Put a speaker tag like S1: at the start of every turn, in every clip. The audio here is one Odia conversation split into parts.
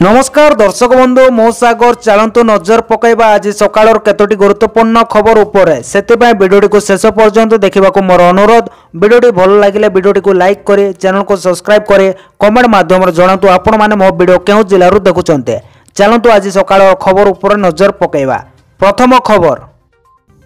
S1: नमस्कार दर्शक बंधु मो सागर चलतु नजर पकईवा आज सकाळ केतोटी गुरुत्वपूर्ण खबर उपरे सेतिपाई वीडियोटी को शेष पर्यंत देखा मोर अनुरोध। वीडियोटी भल लगे वीडियोटी को लाइक करे, चैनल को सब्सक्राइब करे, कमेंट माध्यम जनातु आपण माने मो वीडियो केउ जिल्लारू देखुचंते। चलतु आज सकाळ खबर उपरे नजर पकईवा। प्रथम खबर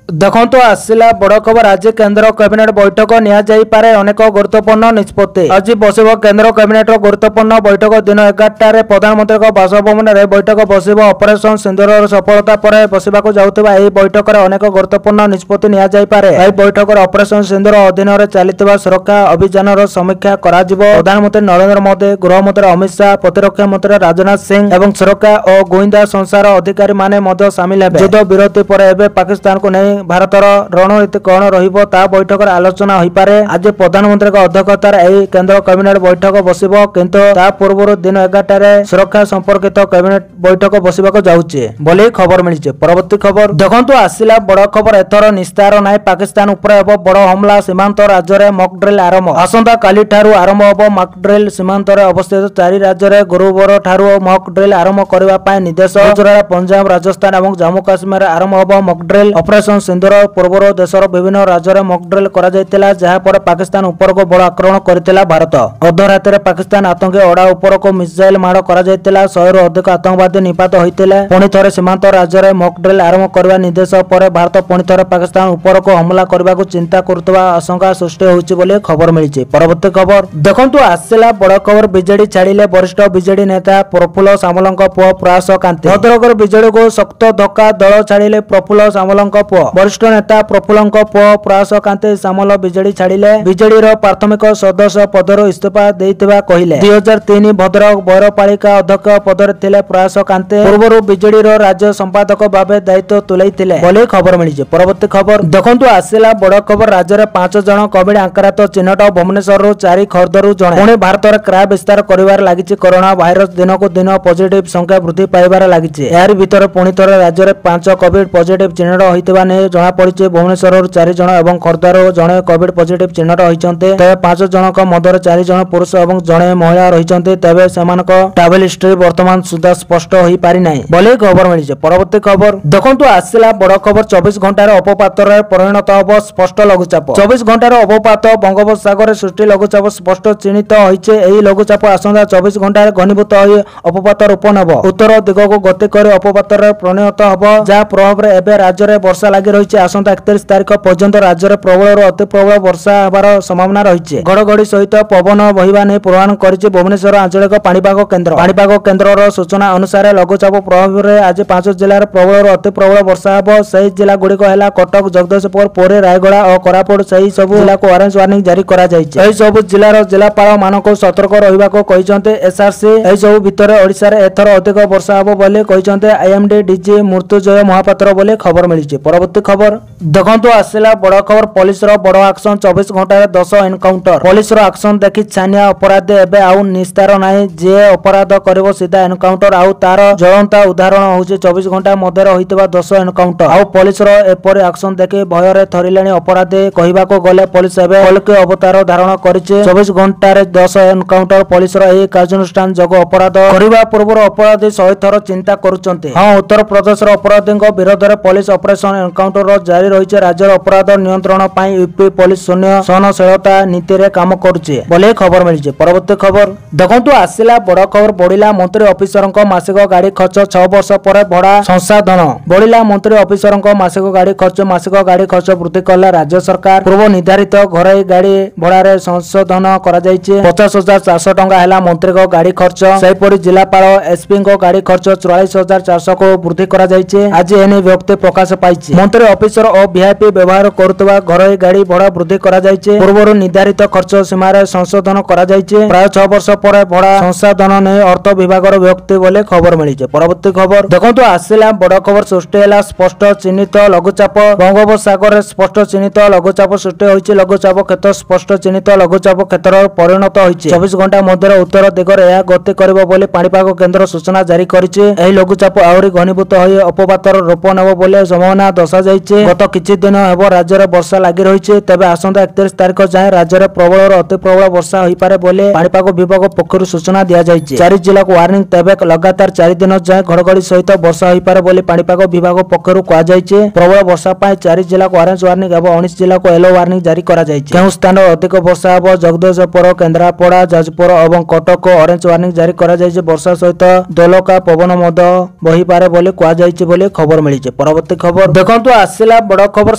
S1: देखो आसला बड़ खबर। आज केंद्र कैबिनेट बैठक निपारे अनेक गुरुत्वपूर्ण निष्पत्ति। आज बस केंद्र कैबिनेट गुरुत्वपूर्ण बैठक दिन 11टार प्रधानमंत्री बासभवन में बैठक बस। ऑपरेशन सिंदूर सफलता पर बसवाक जाऊा यह बैठक में अनेक गुरुत्वपूर्ण निष्पत्ति निपारे। यह बैठक ऑपरेशन सिंदूर अधीन चलता सुरक्षा अभियान समीक्षा करा। प्रधानमंत्री नरेंद्र मोदी, गृहमंत्री अमित शाह, प्रतिरक्षा मंत्री राजनाथ सिंह और सुरक्षा और गुइंदा संसार अधिकारी माने सामिल हेबे। युद्ध विरति पर एबे पाकिस्तान को नहीं भारतर रणनीति कौन रहिबो ता बैठक आलोचना होई पारे। आज प्रधानमंत्री अध्यक्षतार यह केंद्र कैबिनेट बैठक बसिबो, किंतु ता पूर्व दिन 11टार सुरक्षा संपर्कित कैबिनेट बैठक बसिबाक जाउचे बोली खबर मिलिছে। परवर्ती खबर देखंतु आसिला बड़ खबर। एथर निस्तार नाय पाकिस्तान ऊपर हेबो बड़ हमला। सीमांत राज्य रे मॉक ड्रिल आरंभ। आसंता काली ठारू आरंभ हेबो मॉक ड्रिल। सीमांत रे अवस्थित 4 राज्य रे गुरुवार ठारू मॉक ड्रिल आरंभ करबा पाए निर्देश। गुजरात, पंजाब, राजस्थान और जम्मू काश्मीर आरंभ हेबो मॉक ड्रिल। ऑपरेशन सिंदूर पूर्व देशर विभिन्न राज्य में मॉक ड्रिल करा जायतिला, जहा पर पाकिस्तान ऊपर को बड़ आक्रमण करथिला भारत। अधरात पाकिस्तान आतंकी अड़ा ऊपर को मिसाइल माड़ करा जायतिला। 100 रु अधिक आतंकवादी निपात होइतिले। पुणी थरे सीमांत राज्य में मॉक ड्रिल आरंभ करबा निर्देश पर भारत पुणी थरे पाकिस्तान ऊपर को हमला करबा को चिंता करतबा आशंका सृष्टि होइछि बोले खबर मिलिछि। परवर्ती खबर देखंतु आसिला बड़ खबर। बीजेडी छाड़िले वरिष्ठ बीजेडी नेता प्रफुल्ल सामलଙ୍କ पुओ प्रयास कांति। भद्रकर बीजेडी को शक्त धक्का। दल छाड़िले प्रफुल्ल सामलଙ୍କ पुओ। वरिष्ठ नेता प्रफुल्लଙ୍କ पुओ प्रयास कांति सामल बीजेडी छाड़िले। बीजेडी रो प्राथमिक सदस्य पदर इस्तीफा देइतबा कहिले। 2003 भद्रक पौरपालिका अध्यक्ष पदर थिले प्रयास कांति। पूर्व बीजेडी रो राज्य संपादक भाबे दायित्व तुलैथिले बोली खबर मिलिছে। परवर्ती खबर देखंतु आसिला बड़ खबर। राज्य रे 5 जण कोविड आक्रांत चिन्हट। भुवनेश्वर रो 4, खर्धरू जणे। पुणी भारत रे क्राय विस्तार करिवार लागिछि। कोरोना भाइरस दिन को दिन पॉजिटिव संख्या वृद्धि पाइबार लागिछि। यार भीतर पुणी थरे राज्य रे 5 कोविड पॉजिटिव चिन्हट होइतबा ने जणा पड़िछि। भुवनेश्वर 4 जण और खर्धारू जणे कोविड पॉजिटिव चिन्हट होइछन्ते। तबे 5 जनक मध्य 4 जण पुरुष और जणे महिला रहिछन्ते। तबे सेमानक ट्रैवल हिस्ट्री वर्तमान सुधा स्पष्ट होई पारि नाही बोली खबर मिलिছে। परवर्ती खबर देखंतु आसिला बड़ खबर। 24 घंटार अपपात रे परिणत हबो स्पष्ट लघुचाप। 24 घंटार अपपात बंगोपसागर रे सृष्टि लघुचाप स्पष्ट चिन्हित होइছে। एही लघुचाप आसंता 24 घंटार घनीभूत होई अपपात रूप नेबो। उत्तर दिग को गति करी अपपात रे परिणत हबो, जा प्रभाव रे एबे राज्य रे वर्षा लागि रहिছে। आसंता 31 तारिख पर्यंत राज्य रे प्रबल और अति प्रबल वर्षा हेबार संभावना रहिছে। घड़घड़ी सहित पवन बहिबा नै पूर्वानुमान करिছে भुवनेश्वर आंचलिक पाणीपाग केंद्र। पाणीपाग केंद्र रो सूचना अनुसार लघुचाप प्रभाव रे आज 5 जिल्ला रे प्रबल और अति प्रबल वर्षा हेबो। सही जिला गुडी को हैला कटक, जगदीशपुर, पुरी, रायगड़ा और कोरापुट। सही सब जिला को ऑरेंज वार्निंग जारी करा जायछि। एही सब जिल्ला रो जिलापाल मानको सतर्क रहिबा को कहिसंते एसआरसी। एही सब भितर ओडिसा रे एथर अधिक वर्षा हेबो बोली कहिसंते आईएमडी डीजी मृत्युजय महापात्र बोली खबर मिलिছে। परवर्ती खबर देखंतु आसिला बड़ खबर। पुलिस रो बड़ एक्शन। 24 घंटा 10 एनकाउंटर। पुलिस रो एक्शन देखि छानिया अपराधी एबे आउ निस्तार नाही। जे अपराध करबो सीधा एनकाउंटर। आउ तार ज्वलंता उदाहरण होउचे 24 घंटा मध्य होइतबा 10 एनकाउंटर। आउ पुलिस रो एपरि एक्शन देखि भय रे थरिलेनी अपराधी। कहिबा को गले पुलिस एबे कलके अवतार धारण करिছে। 24 घंटा रे 10 एनकाउंटर। पुलिस रो एही कार्यानुष्ठान जग अपराध करिबा पूर्व अपराधी 100 थर चिंता करूचंते। हां, उत्तर प्रदेश रो अपराधीक विरोध रे पुलिस ऑपरेशन एनकाउंटर रो जारी रहिছে। राज्य अपराध नियंत्रण पाई यूपी पुलिस शून्य सहनशीलता नीति रे काम करुचे बोले खबर मिलिছে। परवर्ती खबर देखंतु आसिला बड़ खबर। बढ़िला मंत्री ऑफिसरक मासिक गाड़ी खर्च 6 वर्ष पर भड़ा संसाधन। बढ़िला मंत्री ऑफिसरक मासिक गाड़ी खर्च वृद्धि कला राज्य सरकार। पूर्व निर्धारित घरोई गाड़ी भड़ा रे संशोधन करा जायछि। 50,400 टंका हैला मंत्री को गाड़ी खर्च। सेहिपरि जिलापाल एसपी को गाड़ी खर्च 44,400 को वृद्धि करा जायछि। आज एने व्यक्ति प्रकाश पाइछि। मंत्री ऑफिसर और वीआईपी व्यवहार करुवा घरोई गाड़ी भड़ा वृद्धि करा जायछि। पूर्व निर्धारित खर्च सीमा रे संशोधन करा जायछि। प्राय 6 वर्ष पर भड़ा संसाधन ने अर्थ विभाग व्यक्ति बोले खबर मिलिছে। परवर्ती खबर देखंतु आसिला बड़ खबर। सृष्टि हैला स्पष्ट चिन्हित लघुचाप। बंगोपसागर रे स्पष्ट चिन्हित लघुचाप सृष्टि होइछि। लघुचाप क्षेत्र स्पष्ट चिन्हित लघुचाप क्षेत्र परिणत होइछि। 24 घंटा मध्य उत्तर दिगरे यह गति करिबो बोली पाणीपाग केंद्र सूचना जारी करिछि। एही लघुचाप आहुरी घनीभूत होई अपपातर रूप नेबो बोले संभावना 10 କରାଯାଇଛି। ଗତ କିଛି ଦିନ ହେବ ରାଜ୍ୟରେ ବର୍ଷା ଲାଗି ରହିଛି। ତେବେ ଆସନ୍ତା 31 ତାରିଖ ଯାଏଁ ରାଜ୍ୟରେ ପ୍ରବଳରୁ ଅତି ପ୍ରବଳ ବର୍ଷା ହୋଇପାରେ ବୋଲି ପାଣିପାଗ ବିଭାଗ ପକ୍ଷରୁ ସୂଚନା ଦିଆଯାଇଛି। 4 ଜିଲ୍ଲାକୁ ୱାର୍ଣ୍ଣିଂ। ତେବେ ଲଗାତାର 4 ଦିନ ଯାଏଁ ଘଡ଼ଘଡ଼ି ସହିତ ବର୍ଷା ହୋଇପାରେ ବୋଲି ପାଣିପାଗ ବିଭାଗ ପକ୍ଷରୁ କୁହାଯାଇଛି। ପ୍ରବଳ ବର୍ଷା ପାଇଁ 4 ଜିଲ୍ଲାକୁ ଅରେଞ୍ଜ ୱାର୍ଣ୍ଣିଂ ଏବଂ 19 ଜିଲ୍ଲାକୁ ୟେଲୋ ୱାର୍ଣ୍ଣିଂ ଜାରି କରାଯାଇଛି। କେଉଁ ସ୍ଥାନରେ ଅଧିକ ବର୍ଷା ହେବ? ଜଗଦୀଶପୁର, କେନ୍ଦ୍ରାପଡ଼ା, ଯାଜପୁର ଏବଂ କଟକ ଅରେଞ୍ଜ ୱାର୍ଣ୍ଣିଂ ଜାରି କରାଯାଇଛି। ବର୍ଷା ସହିତ ଦୋଲକା ପବନ ମଧ୍ୟ ବହିପାରେ ବୋଲି କୁହାଯାଇଛି ବୋଲି ଖବର ମିଳିଛି। ପରବର୍ତ୍ତୀ ଖବର ଦେଖନ୍ତୁ, ଆସିଲା ବଡ଼ ଖବର।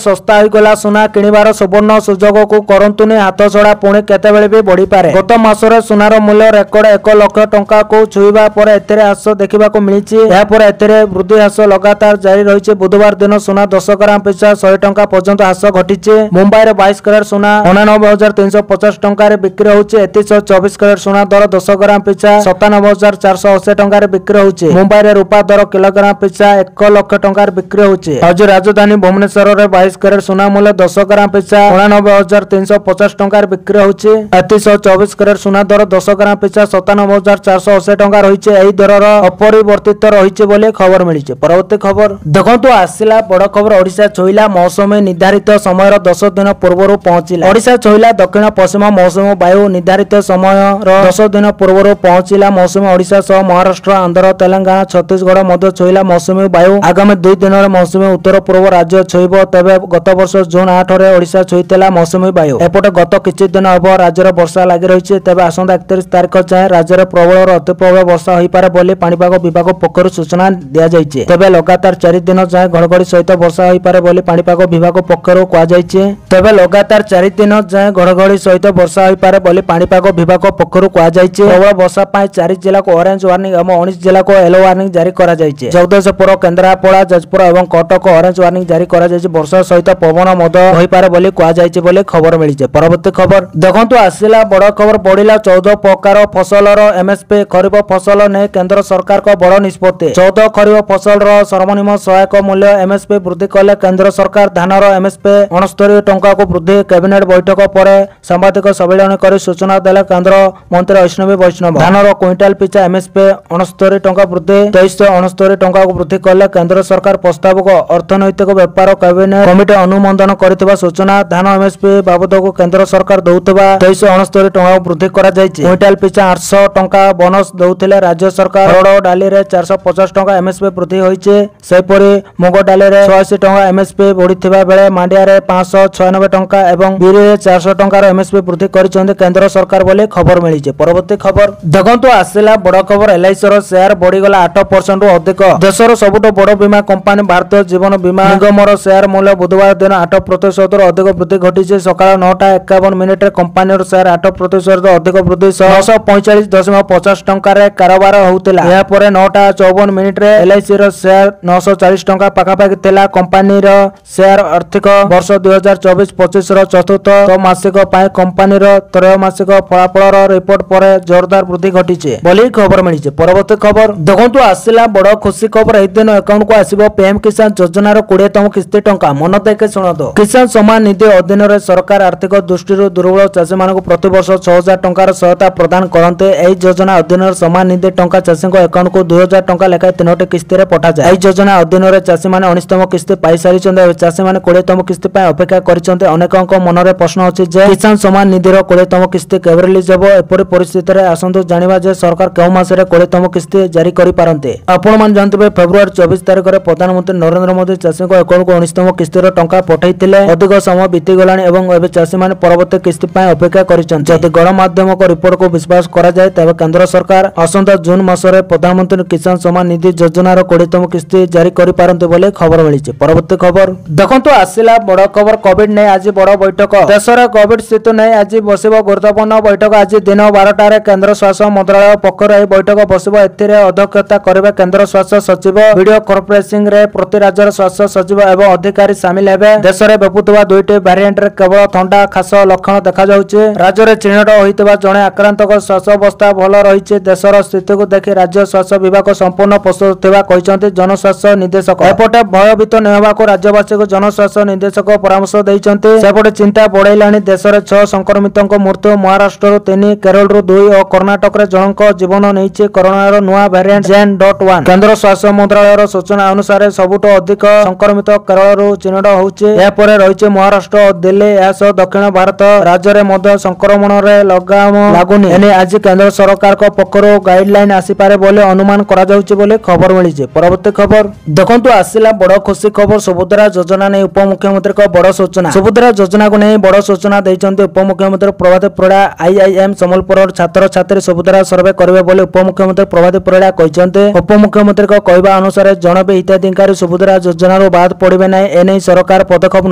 S1: ଶସ୍ତା ହୋଇଗଲା ସୁନା କିଣିବାର ସୁବର୍ଣ୍ଣ ସୁଯୋଗକୁ କରନ୍ତୁନି ହାତଛଡ଼ା, ପୁଣି କେତେବେଳେ ବି ବଢ଼ିପାରେ। ଗତ ମାସରେ ସୁନାର ମୂଲ୍ୟ ରେକର୍ଡ 1 ଲକ୍ଷ ଟଙ୍କାକୁ ଛୁଇଁବା ପରେ ଏଥିରେ ହ୍ରାସ ଦେଖିବାକୁ ମିଳିଛି। ଏହାପରେ ଏଥିରେ ବୃଦ୍ଧି ହ୍ରାସ ଲଗାତାର ଜାରି ରହିଛି। ବୁଧବାର ଦିନ ସୁନା 10 ଗ୍ରାମ ପିଛା 100 ଟଙ୍କା ପର୍ଯ୍ୟନ୍ତ ହ୍ରାସ ଘଟିଛି। ମୁମ୍ବାଇରେ 22 କ୍ୟାରେଟ ସୁନା 89,350 ଟଙ୍କାରେ ବିକ୍ରି ହେଉଛି। ଏଥିସହ 24 କ୍ୟାରେଟ ସୁନା ଦର 10 ଗ୍ରାମ ପିଛା 97,480 ଟଙ୍କାରେ ବିକ୍ରି ହେଉଛି। ମୁମ୍ବାଇରେ ରୂପା ଦର କିଲୋଗ୍ରାମ ପିଛା 1 ଲକ୍ଷ ଟଙ୍କାରେ ବିକ୍ରି ହେଉଛି। ଆଜି ରାଜଧାନୀ ଭୁବନେଶ୍ୱରରେ 22 କ୍ୟାରେଟ ସୁନା ମୂଲ୍ୟ 10 ଗ୍ରାମ ପିଛା 89,350 ଟଙ୍କାରେ ବିକ୍ରି ହେଉଛି। ଏଥିସହ 24 କ୍ୟାରେଟ ସୁନା ଦର 10 ଗ୍ରାମ ପିଛା 97,480 ଟଙ୍କା ରହିଛି। ଏହି ଦରର ଅପରିବର୍ତ୍ତିତ ରହିଛି ବୋଲି ଖବର ମିଳିଛି। ପରବର୍ତ୍ତୀ ଖବର ଦେଖନ୍ତୁ, ଆସିଲା ବଡ଼ ଖବର। ଓଡ଼ିଶା ଛୁଇଁଲା ମୌସୁମୀ ନିର୍ଦ୍ଧାରିତ ସମୟର 10 ଦିନ ପୂର୍ବରୁ ପହଞ୍ଚିଲା। ଓଡ଼ିଶା ଛୁଇଁଲା ଦକ୍ଷିଣ ପଶ୍ଚିମ ମୌସୁମୀ ବାୟୁ ନିର୍ଦ୍ଧାରିତ ସମୟର 10 ଦିନ ପୂର୍ବରୁ ପହଞ୍ଚିଲା। ମୌସୁମୀ ଓଡ଼ିଶା ସହ ମହାରାଷ୍ଟ୍ର, ଆନ୍ଧ୍ର, ତେଲେଙ୍ଗାନା, ଛତିଶଗଡ଼ ମଧ୍ୟ ଛୁଇଁଲା ମୌସୁମୀ ବାୟୁ। ଆଗାମୀ 2 ଦିନରେ ମୌସୁମୀ ଉତ୍ତର ପୂର୍ବ ରାଜ୍ୟ ଛୁଇଁବ। ତେବେ ଗତ ବର୍ଷ ଜୁନ୍ 8ରେ ଓଡ଼ିଶା ଛୁଇଁଥିଲା ମୌସୁମୀ ବାୟୁ। ଏପଟେ ଗତ କିଛି ଦିନ ହେବ ରାଜ୍ୟରେ ବର୍ଷା ଲାଗି ରହିଛି। ତେବେ ଆସନ୍ତା 31 ତାରିଖ ଯାଏଁ ରାଜ୍ୟରେ ପ୍ରବଳରୁ ଅତି ପ୍ରବଳ ବର୍ଷା ହୋଇପାରେ ବୋଲି ପାଣିପାଗ ବିଭାଗ ପକ୍ଷରୁ ସୂଚନା ଦିଆଯାଇଛି। ତେବେ ଲଗାତାର 4 ଦିନ ଯାଏଁ ଘଡ଼ଘଡ଼ି ସହିତ ବର୍ଷା ହୋଇପାରେ ବୋଲି ପାଣିପାଗ ବିଭାଗ ପକ୍ଷରୁ କୁହାଯାଇଛି। ତେବେ ଲଗାତାର 4 ଦିନ ଯାଏଁ ଘଡ଼ଘଡ଼ି ସହିତ ବର୍ଷା ହୋଇପାରେ ବୋଲି ପାଣିପାଗ ବିଭାଗ ପକ୍ଷରୁ କୁହାଯାଇଛି। ପ୍ରବଳ ବର୍ଷା ପାଇଁ 4 ଜିଲ୍ଲାକୁ ଅରେଞ୍ଜ ୱାର୍ଣ୍ଣିଂ ଏବଂ 19 ଜିଲ୍ଲାକୁ ୟେଲୋ ୱାର୍ଣ୍ଣିଂ ଜାରି କରାଯାଇଛି। ଜଗଦୀଶପୁର, କେନ୍ଦ୍ରାପଡ଼ା, ଯାଜପୁର ଏବଂ କଟକ ଅରେଞ୍ଜ ୱାର୍ଣ୍ଣିଂ ଜାରି କରାଯାଇଛି। ବର୍ଷା ସହିତ ପବନ ମଧ୍ୟ ହୋଇପାରେ ବୋଲି କୁହାଯାଇଛି ବୋଲି ଖବର ମିଳିଛି। ପରବର୍ତ୍ତୀ ଖବର ଦେଖନ୍ତୁ, ଆସିଲା ବଡ଼ ଖବର। ବଢ଼ିଲା 14 ପ୍ରକାର ଫସଲର ଏମ୍ଏସ୍ପି। ଖରିଫ ଫସଲ ନେଇ କେନ୍ଦ୍ର ସରକାରଙ୍କ ବଡ଼ ନିଷ୍ପତ୍ତି। 14 ଖରିଫ ଫସଲର ସର୍ବନିମ୍ନ ସହାୟକ ମୂଲ୍ୟ ଏମ୍ଏସ୍ପି ବୃଦ୍ଧି କଲେ କେନ୍ଦ୍ର ସରକାର। ଧାନର ଏମ୍ଏସ୍ପି 69 ଟଙ୍କାକୁ ବୃଦ୍ଧି। କ୍ୟାବିନେଟ୍ ବୈଠକ ପରେ ସାମ୍ବାଦିକ ସମ୍ମିଳନୀ କରି ସୂଚନା ଦେଲେ କେନ୍ଦ୍ର ମନ୍ତ୍ରୀ ଅଶ୍ୱିନୀ ବୈଷ୍ଣବ। ଧାନର କ୍ୱିଣ୍ଟାଲ ପିଛା ଏମ୍ଏସ୍ପି 69 ଟଙ୍କା ବୃଦ୍ଧି 2369 ଟଙ୍କାକୁ ବୃଦ୍ଧି କଲେ କେନ୍ଦ୍ର ସରକାର। ପ୍ରସ୍ତାବକୁ ଅର୍ଥନୈତିକ ବ୍ୟାପାର କ୍ୟାବିନେଟ୍ କମିଟି ଅନୁମୋଦନ କରିଥିବା ସୂଚନା। ଧାନ ଏମ୍ଏସ୍ପି ବାବଦକୁ କେନ୍ଦ୍ର ସରକାର ଦେଉଥିବା 2369 ଟଙ୍କାକୁ ବୃଦ୍ଧି କରାଯାଇଛି। କ୍ୱିଣ୍ଟାଲ ପିଛା 800 ଟଙ୍କା ବୋନସ୍ ଦେଉଥିଲେ ରାଜ୍ୟ ସରକାର। ହରଡ଼ ଡାଲିରେ 450 ଟଙ୍କା ଏମ୍ଏସ୍ପି ବୃଦ୍ଧି ହୋଇଛି। ସେହିପରି ମୁଗ ଡାଲିରେ 86 ଟଙ୍କା ଏମ୍ଏସ୍ପି ବଢ଼ିଥିବା ବେଳେ ମାଣ୍ଡିଆରେ 596 ଟଙ୍କା ଏବଂ ବିରିରେ 400 ଟଙ୍କାର ଏମ୍ଏସ୍ପି ବୃଦ୍ଧି କରିଛନ୍ତି କେନ୍ଦ୍ର ସରକାର ବୋଲି ଖବର ମିଳିଛି। ପରବର୍ତ୍ତୀ ଖବର ଦେଖନ୍ତୁ, ଆସିଲା ବଡ଼ ଖବର। ଏଲ୍ଆଇସିର ସେୟାର ବଢ଼ିଗଲା 8%ରୁ ଅଧିକ। ଦେଶର ସବୁଠୁ ବଡ଼ ବୀମା କମ୍ପାନୀ ଭାରତୀୟ ଜୀବନ ବୀମା ନିଗମର ସେୟାର ମୂଲ୍ୟ ବୁଧବାର ଦିନ 8%ରୁ ଅଧିକ ବୃଦ୍ଧି ଘଟିଛି। ସକାଳ 9:51 କମ୍ପାନୀର ସେୟାର 8%ରୁ ଅଧିକ ବୃଦ୍ଧି ସହ 945.50 ଟଙ୍କାରେ କାରବାର ହେଉଥିଲା। ଏହାପରେ 9:54 ଏଲ୍ଆଇସିର ସେୟାର 940 ଟଙ୍କା ପାଖାପାଖି ଥିଲା। କମ୍ପାନୀର ସେୟାର ଆର୍ଥିକ ବର୍ଷ 2024-25ର ଚତୁର୍ଥ ମାସିକ ପାଇଁ କମ୍ପାନୀର ତ୍ରୟମାସିକ ଫଳାଫଳର ରିପୋର୍ଟ ପରେ ଜୋରଦାର ବୃଦ୍ଧି ଘଟିଛି ବୋଲି ଖବର ମିଳିଛି। ପରବର୍ତ୍ତୀ ଖବର ଦେଖନ୍ତୁ, ଆସିଲା ବଡ଼ ଖୁସି ଖବର। ଏହି ଦିନ ଆକାଉଣ୍ଟକୁ ଆସିବ ପିଏମ୍ କିଷାନ ଯୋଜନାର 20ତମ କିସ୍ତି ଟଙ୍କା। ମନ ଦେଇକି ଶୁଣନ୍ତୁ। କିଷାନ ସମ୍ମାନ ନିଧି ଅଧୀନରେ ସରକାର ଆର୍ଥିକ ଦୃଷ୍ଟିରୁ ଦୁର୍ବଳ ଚାଷୀମାନଙ୍କୁ ପ୍ରତିବର୍ଷ 6,000 ଟଙ୍କାର ସହାୟତା ପ୍ରଦାନ କରନ୍ତି। ଏହି ଯୋଜନା ଅଧୀନରେ ସମ୍ମାନ ନିଧି ଟଙ୍କା ଚାଷୀଙ୍କ ଆକାଉଣ୍ଟକୁ 2,000 ଟଙ୍କା ଲେଖାଏଁ 3ଟି କିସ୍ତିରେ ପଠାଯାଏ। ଏହି ଯୋଜନା ଅଧୀନରେ ଚାଷୀମାନେ 19ତମ କିସ୍ତି ପାଇସାରିଛନ୍ତି। ଏବେ ଚାଷୀମାନେ 20ତମ କିସ୍ତି ପାଇଁ ଅପେକ୍ଷା କରିଛନ୍ତି। ଅନେକଙ୍କ ମନରେ ପ୍ରଶ୍ନ ଅଛି ଯେ କିଷାନ ସମ୍ମାନ ନିଧିର 20ତମ କିସ୍ତି କେବେ ରିଲିଜ ହେବ। ଏପରି ପରିସ୍ଥିତିରେ ଆସନ୍ତୁ ଜାଣିବା ଯେ ସରକାର କେଉଁ ମାସରେ 20ତମ କିସ୍ତି ଜାରି କରିପାରନ୍ତି। ଆପଣମାନେ ଜାଣିଥିବେ, ଫେବୃଆରୀ 24 ତାରିଖରେ ପ୍ରଧାନମନ୍ତ୍ରୀ ନରେନ୍ଦ୍ର ମୋଦି ଚାଷୀଙ୍କ ଆକାଉଣ୍ଟକୁ 19ତମ କିସ୍ତିର ଟଙ୍କା ପଠାଇଥିଲେ। ଅଧିକ ସମୟ ବିତିଗଲାଣି ଏବଂ ଏବେ ଚାଷୀମାନେ ପରବର୍ତ୍ତୀ କିସ୍ତି ପାଇଁ ଅପେକ୍ଷା କରିଛନ୍ତି। ଯଦି ଗଣମାଧ୍ୟମଙ୍କ ରିପୋର୍ଟକୁ ବିଶ୍ୱାସ କରାଯାଏ, ତେବେ କେନ୍ଦ୍ର ସରକାର ଆସନ୍ତା ଜୁନ୍ ମାସରେ ପ୍ରଧାନମନ୍ତ୍ରୀ କିଷାନ ସମ୍ମାନ ନିଧି ଯୋଜନାର 20ତମ କିସ୍ତି ଜାରି କରିପାରନ୍ତି ବୋଲି ଖବର ମିଳିଛି। ପରବର୍ତ୍ତୀ ଖବର ଦେଖନ୍ତୁ, ଆସିଲା ବଡ଼ ଖବର। କୋଭିଡ ନେଇ ଆଜି ବଡ଼ ବୈଠକ। ଦେଶରେ କୋଭିଡ ସ୍ଥିତି ନେଇ ଆଜି ବସିବ ଗୁରୁତ୍ୱପୂର୍ଣ୍ଣ ବୈଠକ। ଆଜି ଦିନ 12ଟାରେ କେନ୍ଦ୍ର ସ୍ୱାସ୍ଥ୍ୟ ମନ୍ତ୍ରାଳୟ ପକ୍ଷରୁ ଏହି ବୈଠକ ବସିବ। ଏଥିରେ ଅଧ୍ୟକ୍ଷତା କରିବେ କେନ୍ଦ୍ର ସ୍ୱାସ୍ଥ୍ୟ ସଚିବ। ଭିଡିଓ କନଫରେନ୍ସିଂରେ ପ୍ରତି ରାଜ୍ୟର ସ୍ୱାସ୍ଥ୍ୟ ସଚିବ ଏବଂ ଅଧିକାରୀ ସାମିଲ ହେବେ। ଦେଶରେ ବ୍ୟାପୁଥିବା 2ଟି ଭ୍ୟାରିଏଣ୍ଟରେ କେବଳ ଥଣ୍ଡା ଖାସ ଲକ୍ଷଣ ଦେଖାଯାଉଛି। ରାଜ୍ୟରେ ଚିହ୍ନଟ ହୋଇଥିବା ଜଣେ ଆକ୍ରାନ୍ତଙ୍କ ସ୍ୱାସ୍ଥ୍ୟାବସ୍ଥା ଭଲ ରହିଛି। ଦେଶର ସ୍ଥିତିକୁ ଦେଖି ରାଜ୍ୟ ସ୍ୱାସ୍ଥ୍ୟ ବିଭାଗ ସମ୍ପୂର୍ଣ୍ଣ ପ୍ରସ୍ତୁତ ଥିବା କହିଛନ୍ତି ଜନସ୍ୱାସ୍ଥ୍ୟ ନିର୍ଦ୍ଦେଶକ। ଏପଟେ ଭୟଭୀତ ନ ହେବାକୁ ରାଜ୍ୟବାସୀଙ୍କୁ ଜନସ୍ୱାସ୍ଥ୍ୟ ନିର୍ଦ୍ଦେଶକ ପରାମର୍ଶ ଦେଇଛନ୍ତି। ସେପଟେ ଚିନ୍ତା ବଢ଼ାଇଲାଣି ଦେଶରେ 6 ସଂକ୍ରମିତଙ୍କ ମୃତ୍ୟୁ। ମହାରାଷ୍ଟ୍ରରୁ 3, କେରଳରୁ 2 ଓ କର୍ଣ୍ଣାଟକରେ ଜଣଙ୍କ ଜୀବନ ନେଇଛି କରୋନାର ନୂଆ ଭ୍ୟାରିଏଣ୍ଟ Gen.1। କେନ୍ଦ୍ର ସ୍ୱାସ୍ଥ୍ୟ ମନ୍ତ୍ରାଳୟର ସୂଚନା ଅନୁସାରେ ସବୁଠୁ ଅଧିକ ସଂକ୍ରମିତ ସଂକ୍ରମିତ କେରଳରୁ ଚିହ୍ନଟ ହେଉଛି। ଏହାପରେ ରହିଛି ମହାରାଷ୍ଟ୍ର ଓ ଦିଲ୍ଲୀ। ଏହାସହ ଦକ୍ଷିଣ ଭାରତ ରାଜ୍ୟରେ ମଧ୍ୟ ସଂକ୍ରମଣରେ ଲଗାମ ଲାଗୁନି। ଏନେ ଆଜି କେନ୍ଦ୍ର ସରକାରଙ୍କ ପକ୍ଷରୁ ଗାଇଡଲାଇନ ଆସିପାରେ ବୋଲି ଅନୁମାନ କରାଯାଉଛି ବୋଲି ଖବର ମିଳିଛି। ପରବର୍ତ୍ତୀ ଖବର ଦେଖନ୍ତୁ, ଆସିଲା ବଡ଼ ଖୁସି ଖବର। ସୁଭଦ୍ରା ଯୋଜନା ନେଇ ଉପମୁଖ୍ୟମନ୍ତ୍ରୀଙ୍କ ବଡ଼ ସୂଚନା। ସୁଭଦ୍ରା ଯୋଜନାକୁ ନେଇ ବଡ଼ ସୂଚନା ଦେଇଛନ୍ତି ଉପମୁଖ୍ୟମନ୍ତ୍ରୀ ପ୍ରଭାତୀ ପରିଡ଼ା। IIM ସମ୍ବଲପୁରର ଛାତ୍ରଛାତ୍ରୀ ସୁଭଦ୍ରା ସର୍ଭେ କରିବେ ବୋଲି ଉପମୁଖ୍ୟମନ୍ତ୍ରୀ ପ୍ରଭାତୀ ପରିଡ଼ା କହିଛନ୍ତି। ଉପମୁଖ୍ୟମନ୍ତ୍ରୀଙ୍କ କହିବା ଅନୁସାରେ ଜଣେ ବି ହିତାଧିକାରୀ ସୁଭଦ୍ରା ଯୋଜନାରୁ ବାଦ ପଡ଼ିବେ ନାହିଁ। ଏନେଇ ସରକାର ପଦକ୍ଷେପ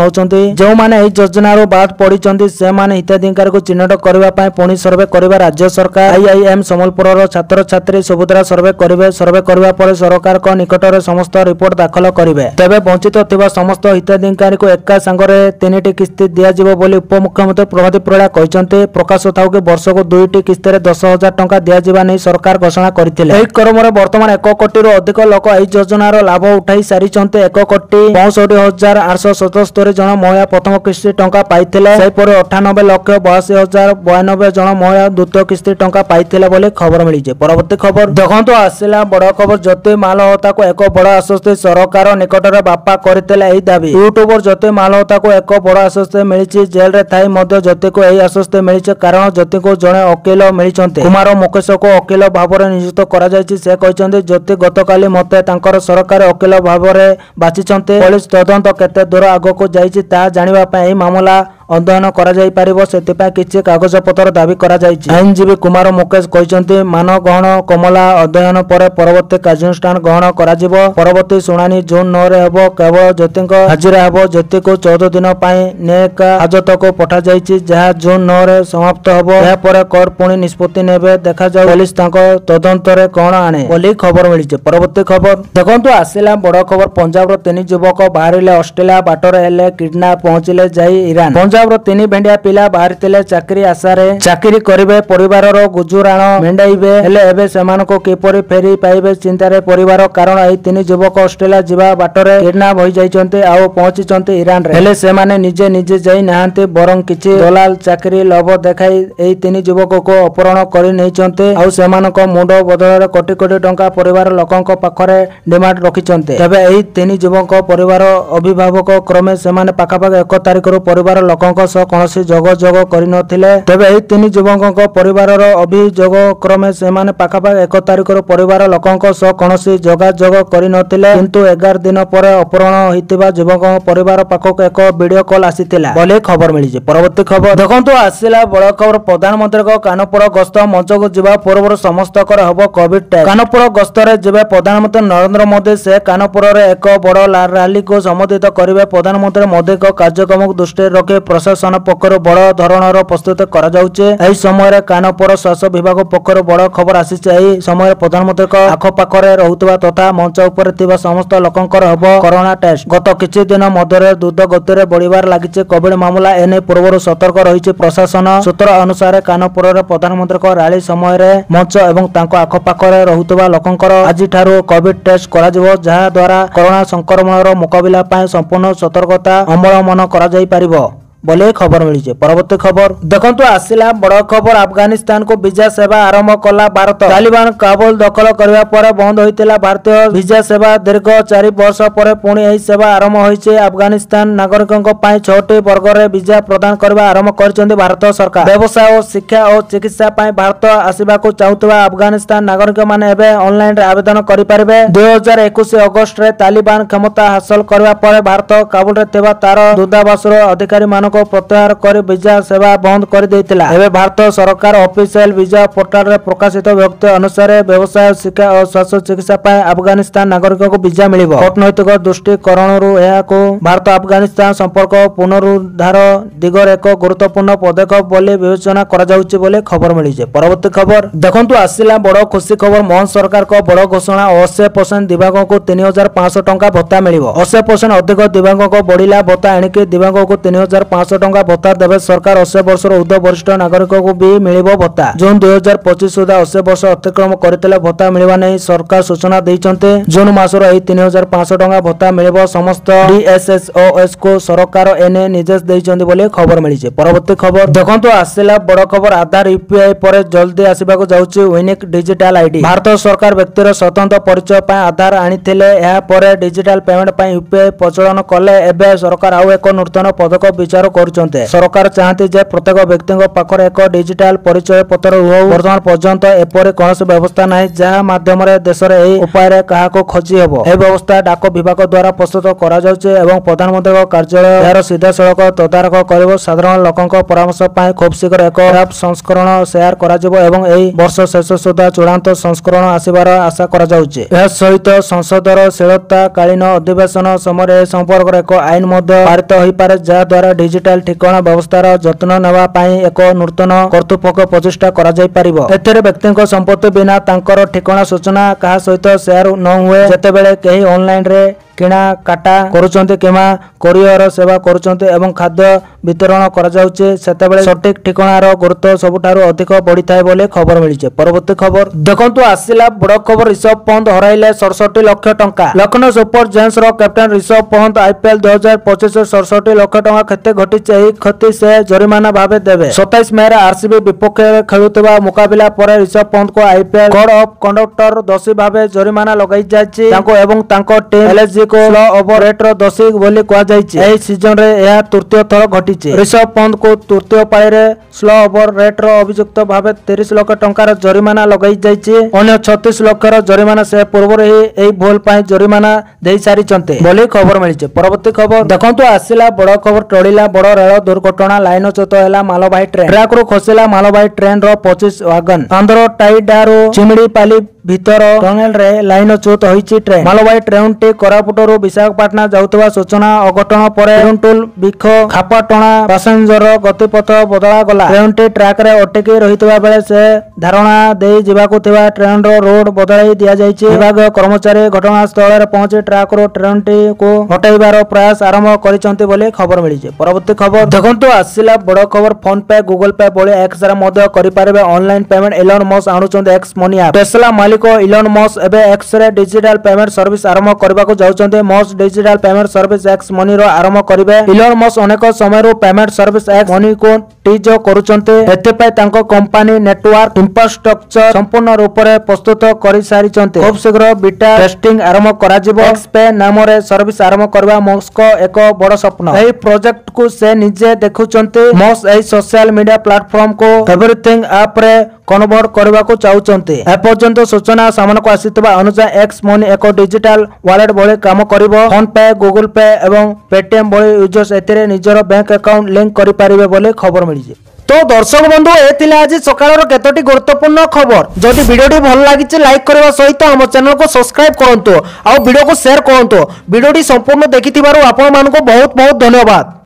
S1: ନେଉଛନ୍ତି। ଯେଉଁମାନେ ଏହି ଯୋଜନାରୁ ବାଦ ପଡ଼ିଛନ୍ତି ସେମାନେ ହିତାଧିକାରୀଙ୍କୁ ଚିହ୍ନଟ କରିବା ପାଇଁ ପୁଣି ସର୍ଭେ କରିବା ରାଜ୍ୟ ସରକାର। IIM ସମ୍ବଲପୁରର ଛାତ୍ରଛାତ୍ରୀ ସୁଭଦ୍ରା ସର୍ଭେ କରିବେ। ସର୍ଭେ କରିବା ପରେ ସରକାରଙ୍କ ନିକଟରେ ସମସ୍ତ ରିପୋର୍ଟ ଦାଖଲ କରିବେ। ତେବେ ବଞ୍ଚିତ ଥିବା ସମସ୍ତ ହିତାଧିକାରୀଙ୍କୁ ଏକା ସାଙ୍ଗରେ 3ଟି କିସ୍ତି ଦିଆଯିବ ବୋଲି ଉପମୁଖ୍ୟମନ୍ତ୍ରୀ ପ୍ରଭାତୀ ପରିଡ଼ା କହିଛନ୍ତି। ପ୍ରକାଶ ଥାଉ କି ବର୍ଷକୁ 2ଟି କିସ୍ତିରେ 10,000 ଟଙ୍କା ଦିଆଯିବା ନେଇ ସରକାର ଘୋଷଣା କରିଥିଲେ। ଏହି କ୍ରମରେ ବର୍ତ୍ତମାନ 1 କୋଟିରୁ ଅଧିକ ଲୋକ ଏହି ଯୋଜନାର ଲାଭ ଉଠାଇ ସାରିଛନ୍ତି। 1,65,877 ଜଣ ମହିଳା ପ୍ରଥମ କିସ୍ତି ଟଙ୍କା ପାଇଥିଲେ। ସେହିପରି 98,82,092 ଜଣ ମହିଳା ଦ୍ୱିତୀୟ କିସ୍ତି ଟଙ୍କା ପାଇଥିଲେ ବୋଲି ଖବର ମିଳିଛି। ପରବର୍ତ୍ତୀ ଖବର ଦେଖନ୍ତୁ, ଆସିଲା ବଡ଼ ଖବର। ଜ୍ୟୋତି ମାଲହୋତ୍ରାକୁ ଏକ ବଡ଼ ଆଶ୍ୱସ୍ତି। ସରକାର ନିକଟରେ ବାପା କରିଥିଲେ ଏହି ଦାବି। ୟୁଟ୍ୟୁବର ଜ୍ୟୋତି ମାଲହୋତ୍ରାକୁ ଏକ ବଡ଼ ଆଶ୍ୱସ୍ତି ମିଳିଛି। ଜେଲରେ ଥାଇ ମଧ୍ୟ ଜ୍ୟୋତିକୁ ଏହି ଆଶ୍ୱସ୍ତି ମିଳିଛି। କାରଣ ଜ୍ୟୋତିକୁ ଜଣେ ଓକିଲ ମିଳିଛନ୍ତି। କୁମାର ମୁକେଶଙ୍କୁ ଓକିଲ ଭାବରେ ନିଯୁକ୍ତ କରାଯାଇଛି। ସେ କହିଛନ୍ତି, ଜ୍ୟୋତି ଗତକାଲି ମୋତେ ତାଙ୍କର ସରକାରୀ ଓକିଲ ଭାବରେ ବାଛିଛନ୍ତି। ପୋଲିସ ତଦନ୍ତ କେତେ ଦୂର ଆଗକୁ ଯାଇଛି ତାହା ଜାଣିବା ପାଇଁ ଏହି ମାମଲା ଅଧ୍ୟୟନ କରାଯାଇପାରିବ। ସେଥିପାଇଁ କିଛି କାଗଜପତ୍ର ଦାବି କରାଯାଇଛି। ଆଇନଜୀବୀ କୁମାର ମୁକେଶ କହିଛନ୍ତି, ମାନଗହଣ ମାମଲା ଅଧ୍ୟୟନ ପରେ ପରବର୍ତ୍ତୀ କାର୍ଯ୍ୟାନୁଷ୍ଠାନ ଗ୍ରହଣ କରାଯିବ। ପରବର୍ତ୍ତୀ ଶୁଣାଣି ଜୁନ 9ରେ ହେବ। କେବଳ ଜ୍ୟୋତିଙ୍କ ହାଜିରା ହେବ। ଜ୍ୟୋତିକୁ 14 ଦିନ ପାଇଁ ନ୍ୟାୟିକ ହାଜତକୁ ପଠାଯାଇଛି, ଯାହା ଜୁନ 9ରେ ସମାପ୍ତ ହେବ। ଏହାପରେ କୋର୍ଟ ପୁଣି ନିଷ୍ପତ୍ତି ନେବେ। ଦେଖାଯାଉ ପୋଲିସ ତାଙ୍କ ତଦନ୍ତରେ କଣ ଆଣେ ବୋଲି ଖବର ମିଳିଛି। ପରବର୍ତ୍ତୀ ଖବର ଦେଖନ୍ତୁ, ଆସିଲା ବଡ଼ ଖବର। ପଞ୍ଜାବର 3 ଯୁବକ ବାହାରିଲେ ଅଷ୍ଟ୍ରେଲିଆ ବାଟରେ ହେଲେ କିଡନାପ, ପହଞ୍ଚିଲେ ଯାଇ ଇରାନ। ପଞ୍ଜାବର 3 ଭେଣ୍ଡିଆ ପିଲା ବାହାରିଥିଲେ ଚାକିରି ଆଶାରେ। ଚାକିରି କରିବେ, ପରିବାରର ଗୁଜୁରାଣ ମେଣ୍ଢାଇବେ। ହେଲେ ଏବେ ସେମାନଙ୍କୁ କିପରି ଫେରି ପାଇବେ ଚିନ୍ତାରେ ପରିବାର। କାରଣ ଏହି 3 ଯୁବକ ଅଷ୍ଟ୍ରେଲିଆ ଯିବା ବାଟରେ କିଡନାପ ହୋଇଯାଇଛନ୍ତି ଆଉ ପହଞ୍ଚିଛନ୍ତି ଇରାନରେ। ହେଲେ ସେମାନେ ନିଜେ ଯାଇ ନାହାନ୍ତି, ବରଂ କିଛି ଦଲାଲ ଚାକିରି ଲୋଭ ଦେଖାଇ ଏହି 3 ଯୁବକଙ୍କୁ ଅପହରଣ କରି ନେଇଛନ୍ତି। ଆଉ ସେମାନଙ୍କ ମୁଣ୍ଡ ବଦଳରେ କୋଟି କୋଟି ଟଙ୍କା ପରିବାର ଲୋକଙ୍କ ପାଖରେ ଡିମାଣ୍ଡ ରଖିଛନ୍ତି। ତେବେ ଏହି 3 ଯୁବକ ପରିବାର ଅଭିଭାବକ କ୍ରମେ ସେମାନେ ପାଖାପାଖି 1 ତାରିଖରୁ ପରିବାର ଲୋକଙ୍କ ସହ କୌଣସି ଯୋଗାଯୋଗ କରିନଥିଲେ। ତେବେ ଏହି 3 ଯୁବକଙ୍କ ପରିବାରର ଅଭିଯୋଗ କ୍ରମେ ସେମାନେ ପାଖାପାଖି 1 ତାରିଖରୁ ପରିବାର ଲୋକଙ୍କ ସହ କୌଣସି ଯୋଗାଯୋଗ କରିନଥିଲେ। କିନ୍ତୁ 11 ଦିନ ପରେ ଅପହରଣ ହୋଇଥିବା ଯୁବକଙ୍କ ପରିବାର ପାଖକୁ ଏକ ଭିଡିଓ କଲ୍ ଆସିଥିଲା ବୋଲି ଖବର ମିଳିଛି। ପରବର୍ତ୍ତୀ ଖବର ଦେଖନ୍ତୁ, ଆସିଲା ବଡ଼ ଖବର। ପ୍ରଧାନମନ୍ତ୍ରୀଙ୍କ କାନପୁର ଗସ୍ତ ମଞ୍ଚକୁ ଯିବା ପୂର୍ବରୁ ସମସ୍ତଙ୍କର ହେବ କୋଭିଡ ଟେଷ୍ଟ। କାନପୁର ଗସ୍ତରେ ଯିବେ ପ୍ରଧାନମନ୍ତ୍ରୀ ନରେନ୍ଦ୍ର ମୋଦି। ସେ କାନପୁରରେ ଏକ ବଡ଼ ରାଲିକୁ ସମ୍ବୋଧିତ କରିବେ। ପ୍ରଧାନମନ୍ତ୍ରୀ ମୋଦିଙ୍କ କାର୍ଯ୍ୟକ୍ରମକୁ ଦୃଷ୍ଟିରେ ରଖି ପ୍ରଶାସନ ପକ୍ଷରୁ ବଡ଼ ଧରଣର ପ୍ରସ୍ତୁତି କରାଯାଉଛି। ଏହି ସମୟରେ କାନପୁର ସ୍ୱାସ୍ଥ୍ୟ ବିଭାଗ ପକ୍ଷରୁ ବଡ଼ ଖବର ଆସିଛି। ଏହି ସମୟରେ ପ୍ରଧାନମନ୍ତ୍ରୀଙ୍କ ଆଖପାଖରେ ରହୁଥିବା ତଥା ମଞ୍ଚ ଉପରେ ଥିବା ସମସ୍ତ ଲୋକଙ୍କର ହେବ କରୋନା ଟେଷ୍ଟ। ଗତ କିଛି ଦିନ ମଧ୍ୟରେ ଦ୍ରୁତ ଗତିରେ ବଢ଼ିବାରେ ଲାଗିଛି କୋଭିଡ ମାମଲା। ଏନେଇ ପୂର୍ବରୁ ସତର୍କ ରହିଛି ପ୍ରଶାସନ। ସୂତ୍ର ଅନୁସାରେ କାନପୁରରେ ପ୍ରଧାନମନ୍ତ୍ରୀଙ୍କ ରାଲି ସମୟରେ ମଞ୍ଚ ଏବଂ ତାଙ୍କ ଆଖପାଖରେ ରହୁଥିବା ଲୋକଙ୍କର ଆଜିଠାରୁ କୋଭିଡ ଟେଷ୍ଟ କରାଯିବ, ଯାହା ଦ୍ୱାରା କରୋନା ସଂକ୍ରମଣର ମୁକାବିଲା ପାଇଁ ସମ୍ପୂର୍ଣ୍ଣ ସତର୍କତା ଅବଲମ୍ବନ କରାଯାଇପାରିବ ବୋଲି ଖବର ମିଳିଛି। ପରବର୍ତ୍ତୀ ଖବର ଦେଖନ୍ତୁ, ଆସିଲା ବଡ଼ ଖବର। ଆଫଗାନିସ୍ତାନକୁ ଭିଜା ସେବା ଆରମ୍ଭ କଲା ଭାରତ। ତାଲିବାନ କାବୁଲ ଦଖଲ କରିବା ପରେ ବନ୍ଦ ହୋଇଥିଲା ଭାରତୀୟ ଭିଜା ସେବା। ଦୀର୍ଘ 4 ବର୍ଷ ପରେ ପୁଣି ଏହି ସେବା ଆରମ୍ଭ ହୋଇଛି। ଆଫଗାନିସ୍ତାନ ନାଗରିକଙ୍କ ପାଇଁ 6ଟି ବର୍ଗରେ ଭିଜା ପ୍ରଦାନ କରିବା ଆରମ୍ଭ କରିଛନ୍ତି ଭାରତ ସରକାର। ବ୍ୟବସାୟ ଓ ଶିକ୍ଷା ଓ ଚିକିତ୍ସା ପାଇଁ ଭାରତ ଆସିବାକୁ ଚାହୁଁଥିବା ଆଫଗାନିସ୍ତାନ ନାଗରିକମାନେ ଏବେ ଅନଲାଇନରେ ଆବେଦନ କରିପାରିବେ। 2021 ଅଗଷ୍ଟରେ ତାଲିବାନ କ୍ଷମତା ହାସଲ କରିବା ପରେ ଭାରତ କାବୁଲରେ ଥିବା ତାର ଦୂତାବାସର ଅଧିକାରୀମାନଙ୍କୁ ପ୍ରତ୍ୟାହାର କରି ଭିଜା ସେବା ବନ୍ଦ କରିଦେଇଥିଲା। ଏବେ ଭାରତ ସରକାର ଅଫିସିଆଲ ଭିଜା ପୋର୍ଟାଲରେ ପ୍ରକାଶିତ ବିଜ୍ଞପ୍ତି ଅନୁସାରେ ବ୍ୟବସାୟ, ଶିକ୍ଷା ଓ ସ୍ୱାସ୍ଥ୍ୟ ଚିକିତ୍ସା ପାଇଁ ଆଫଗାନିସ୍ତାନ ନାଗରିକଙ୍କୁ ଭିଜା ମିଳିବ। କୂଟନୈତିକ ଦୃଷ୍ଟିକୋଣରୁ ଏହାକୁ ଭାରତ ଆଫଗାନିସ୍ତାନ ସମ୍ପର୍କ ପୁନରୁଦ୍ଧାର ଦିଗରେ ଏକ ଗୁରୁତ୍ୱପୂର୍ଣ୍ଣ ପଦକ୍ଷେପ ବୋଲି ବିବେଚନା କରାଯାଉଛି ବୋଲି ଖବର ମିଳିଛି। ପରବର୍ତ୍ତୀ ଖବର ଦେଖନ୍ତୁ, ଆସିଲା ବଡ଼ ଖୁସି ଖବର। ମୋହନ ସରକାରଙ୍କ ବଡ଼ ଘୋଷଣା। 80% ଦିବ୍ୟାଙ୍ଗଙ୍କୁ 3,500 ଟଙ୍କା ଭତ୍ତା ମିଳିବ। 80% ଅଧିକ ଦିବ୍ୟାଙ୍ଗଙ୍କ ବଢିଲା ଭତ୍ତା। ଏଣିକି ଦିବ୍ୟାଙ୍ଗଙ୍କୁ 3,500 500 टंका भत्ता देवे सरकार। 80 वर्ष ऊर्ध्व वरिष्ठ नागरिक को भी मिलिबो भत्ता। जून 2025 सुधा 80 वर्ष अतिक्रम करथिले भत्ता मिलवा नै सरकार सूचना दैछन्ते। जून मासर एई 3500 टंका भत्ता मिलिबो। समस्त डीएसएसओएस को सरकार एने निर्देश दैछन्ते बोले खबर मिलिছে। परवर्ती खबर देखंतु आसिला बड़ खबर। आधार यूपीआई पर जल्दी आसीबाको जाउछि यूनिक डिजिटल आईडी। भारत सरकार व्यक्तिर स्वतंत्र परिचय पाए आधार आनिथिले। एहा परे डिजिटल पेमेंट पाए यूपीआई प्रचलन कले। एबे सरकार आउ एक नूतन पदक विचार करुचन्ते। सरकार चाहती जे प्रत्येक व्यक्ति पाखरे एक डिजिटल परिचय पत्र रहउ। वर्तमान पर्यंत एपरि कोनोसी व्यवस्था नाही जहा माध्यम रे देश रे एही उपाय रे काहाको खोजी हेबो। ए व्यवस्था डाक विभाग द्वारा प्रस्तुत करा जाउछि एवं प्रधानमंत्री कार्यालय एहार सीधा सड़क तदारक करिवो। साधारण लोकक परामर्श पाए खूब शीघ्र एक ड्राफ्ट संस्करण शेयर करा जिवो एवं एही वर्ष शेष सुधा चूड़ांत संस्करण आसीबार आशा करा जाउछि। एहा सहित संसदर शीतकालीन अधिवेशन समय संपर्क एक आईन मध्य पारित होई पारे जहा द्वारा डिजिटल ठिकाना व्यवस्थार जत्न नेवा पाई एक नूतन कर्तृपक्ष प्रतिष्ठा करा जाई परिबो। एथिरे व्यक्तिक संपत्ति बिना तांकर ठिकाना सूचना कहा सहित शेयर न हुए। जेतेबेले केही ऑनलाइन रे किणा काटा करुचंते किमा कोरियर सेवा करुचंते एवं खाद्य वितरण करा जाउचे सेतेबेले सटीक ठिकानार गुरुत्व सबुठारु अधिक बढ़ी थाए बोले खबर मिलिছে। परवर्ती खबर देखंतु आसिला बड़ खबर। ऋषभ पंत हराइले 67 लाख टंका। लखनऊ सुपर जायंट्स रो कैप्टन ऋषभ पंत आईपीएल 2025 67 लाख टंका क्षति घटिছে। एही क्षति से जरिमाना भाबे देबे। 27 मे रे आरसीबी विपक्ष रे खेलुतबा मुकाबिला पर ऋषभ पंत को आईपीएल कोड ऑफ कंडक्टर दोषी भाबे जरिमाना लगाई जायछि। ताको एवं ताको टीम एलएसजी को स्लो ओवर रेट रो दोषी बोली कहा जायछि। एही सीजन रे यह तृतीय थर घटिছে। ऋषभ पंत को तृतीय पाई रे स्लो ओवर रेट रो अभियुक्त भाबे 30 लाख टंकार जरिमाना लगाई जायछि। अन्य 36 लाख रो जरिमाना से पूर्व रे एही भूल पाई जरिमाना देई सारिचंते बोली खबर मिलिছে। परवर्ती खबर देखंतु आसिला बड़ खबर। टळिला बड़ रेल दुर्घटना। लाइनच्युत हैला मालवाही ट्रेन। ट्रैक रो खसिला मालवाही ट्रेन रो 25 वागन। आंध्र टाइडारो चिमिडीपाली भीतर टनेल रे लाइनच्युत होईछि ट्रेन। मालवाही ट्रेन टी कोरापुटरू विशाखापट्टनम जाउतबा सूचना अघटन परे ट्रेन बिख खापाटणा पैसेंजर गतिपथ बदला गला। ट्रेन टी ट्रैक रे अटकी रहितबा बेले से धारणा देई जिबाकू थिबा ट्रेन रो रोड बदलाई दिया जायछि। विभाग कर्मचारी घटनास्थल रे पहुंची ट्रैक रो ट्रेन टी को हटाइबार प्रयास आरंभ करिसंती बोले खबर मिलिছে। परवर्ती खबर देखंतु आसिला बड़ खबर। फोन पे गूगल पे बोले एक्स रे मध्य करि पारबे ऑनलाइन पेमेंट। इलोन मस्क आणुचंत एक्स मनी ऐप। टेस्ला मालिक इलोन मस्क एबे एक्स रे डिजिटल पेमेंट सर्विस आरंभ करबा को जाउचंते। Musk digital payment service X money रो आरंभ करिवे। इलोन मस्क अनेक समय रो पेमेंट सर्विस एक्स मनी को टीज करूचंते। एते पय तांको कंपनी नेटवर्क इंफ्रास्ट्रक्चर संपूर्ण रूप रे प्रस्तुत करि सारिचंते। खूब शीघ्र बीटा टेस्टिंग आरंभ करा जिवो। एक्स पे नाम रे सर्विस आरंभ करबा मस्क एक बड़ स्वप्न। एही प्रोजेक्ट को से निजे देखुचंते। मस्क एही सोशल मीडिया प्लेटफॉर्म को एवरीथिंग ऐप रे कन्वर्ट करबा को चाहुचंते। ए पर्यंत सूचना सामना को आसीतबा अनुसार एक्स मनी एक डिजिटल वॉलेट भले काम करिवो। फोन पे गूगल पे एवं पेटीएम भले यूजर्स एथिरे निजर बैंक अकाउंट लिंक करि पारिबे बोले खबर मिलिছে। तो दर्शक बंधु ए आज सकाळर केतोटी गुरुत्वपूर्ण खबर। जदि वीडियोटी भल लागिছে लाइक करबा सहित हम चैनल को सब्सक्राइब करंतु आ वीडियो को शेयर करंतु। वीडियोटी संपूर्ण देखिथिबारु आपण मानको बहुत बहुत धन्यवाद।